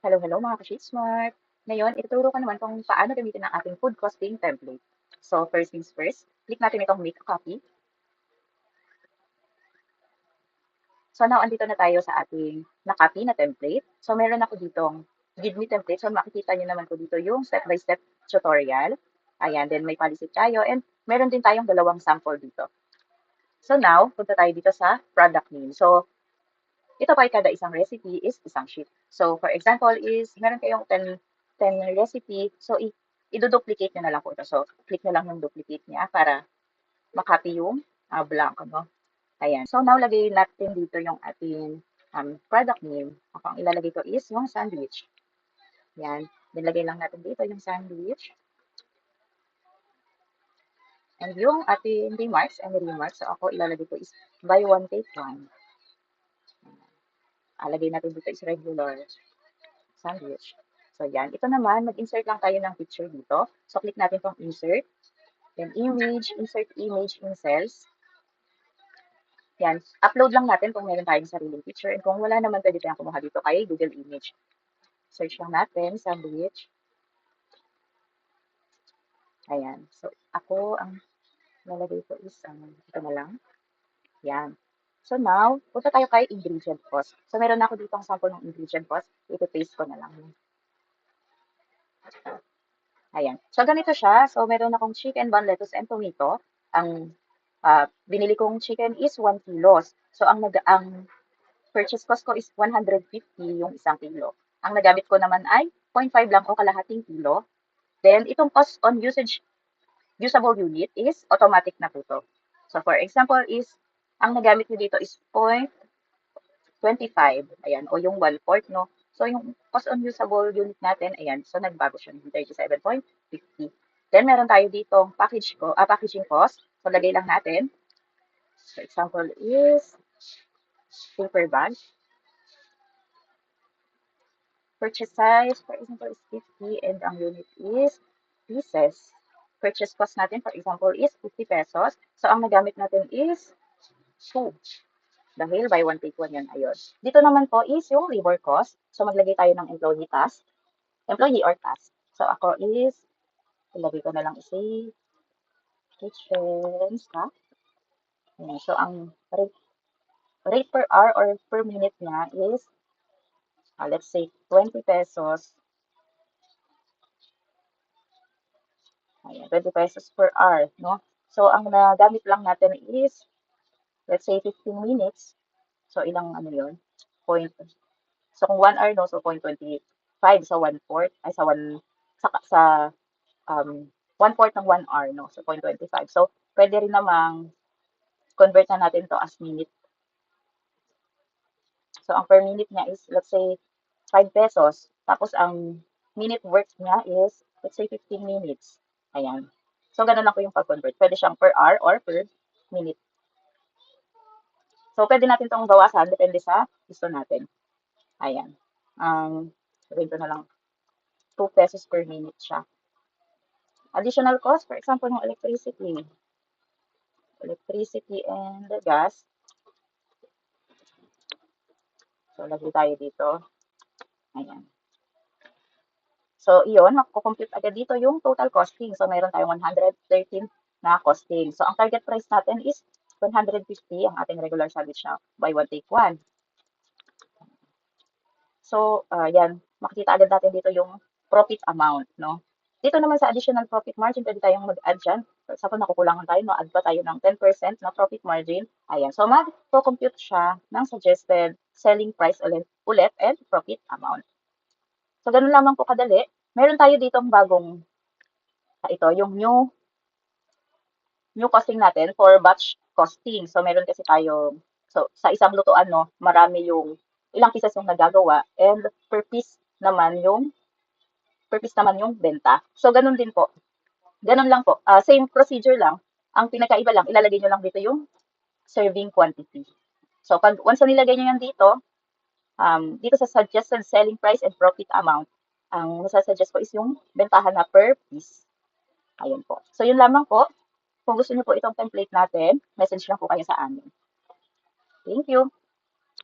Hello mga ka-Sheet Smart! Ngayon, ituturo ko naman kung paano gamitin ang ating food costing template. So, first things first, click natin itong make a copy. So, now, andito na tayo sa ating na-copy na template. So, meron ako ditong give me template. So, makikita nyo naman po dito yung step-by-step tutorial. Ayan, then may policy tayo. And meron din tayong dalawang sample dito. So, now, punta tayo dito sa product name. So, ito pa kada isang recipe is isang sheet. So, for example is, meron kayong 10 recipe. So, i-duplicate nyo na lang po ito. So, click nyo lang yung duplicate niya para makopy yung blank. No? Ayan. So, now, lagay natin dito yung ating product name. Ako, ang ilalagay ko is yung sandwich. Yan. Nilagay lang natin dito yung sandwich. And yung ating remarks and remarks. So, ako ilalagay ko is buy one, take one. Lagay natin dito is regular sandwich. So, yan. Ito naman, mag-insert lang tayo ng picture dito. So, click natin itong insert. Then, image, insert image in cells. Yan. Upload lang natin kung meron tayong sariling picture. And kung wala naman, pwede tayong kumuha dito kay Google Image. Search lang natin, sandwich. Ayan. So, ako, ang nalagay ko is, ito na lang. Yan. So, now, punta tayo kay ingredient cost. So, meron ako dito ang sample ng ingredient cost. Ito-paste ko na lang. Ayan. So, ganito siya. So, meron akong chicken, bun, lettuce, and tomato. Ang binili kong chicken is 1 kilos. So, ang purchase cost ko is 150 yung isang kilo. Ang nagamit ko naman ay 0.5 lang o kalahating kilo. Then, itong cost on usable unit is automatic na po to. So, for example is, ang nagamit ko dito is 0.25. Ayan. O yung 1/4, no? So, yung cost on usable unit natin, ayan. So, nagbago siya ng 37.50. Then, meron tayo dito packaging cost. So, lagay lang natin. For example is paper bag. Purchase size, for example, is 50 and ang unit is pieces. Purchase cost natin, for example, is 50 pesos. So, ang nagamit natin is 2. Dahil buy one, take one yun. Ayun. Dito naman po is yung labor cost. So, maglagay tayo ng employee or task. So, ako is, ilagay ko na lang isa kitchen staff. So, ang rate per hour or per minute niya is, let's say, 20 pesos. Ayan, 20 pesos per hour, no? So, ang nagamit lang natin is, let's say, 15 minutes. So, ilang ano yun? Point. So, kung 1 hour, no? So, 0.25 sa 1/4, ay sa 1/4 ng 1 hour, no? So, 0.25. So, pwede rin namang convert na natin to as minute. So, ang per minute niya is, let's say, 5 pesos. Tapos, ang minute work niya is, let's say, 15 minutes. Ayan. So, ganun lang po yung pag-convert. Pwede siyang per hour or per minute. So, pwede natin itong bawasan. Depende sa gusto natin. Ayan. Gawin ko na lang 2 pesos per minute siya. Additional cost, for example, ng electricity. Electricity and gas. So, lagay tayo dito. Ayan. So, iyon, makukompute agad dito yung total costing. So, mayroon tayong 113 na costing. So, ang target price natin is 150 ang ating regular sandwich na buy one, take one. So, yan, makikita agad natin dito yung profit amount, no? Dito naman sa additional profit margin, pwede tayong mag-add dyan. For example, nakukulangan tayo, no? Add pa tayo ng 10% na profit margin. Ayan. So, mag-compute siya ng suggested selling price ulit and profit amount. So, ganun lamang po kadali. Meron tayo ditong bagong, ito, yung new costing natin for batch costing. So, meron kasi tayo, so, sa isang lutuan, no, marami yung, ilang pieces yung nagagawa, and per piece naman yung benta. So, ganun din po. Ganun lang po. Same procedure lang. Ang pinakaiba lang, ilalagay nyo lang dito yung serving quantity. So, once na nilagay nyo yan dito, dito sa suggested selling price and profit amount, ang masasuggest ko is yung bentahan na per piece. Ayun po. So, yun lamang po. Kung gusto niyo po itong template natin, message lang po kayo sa amin. Thank you.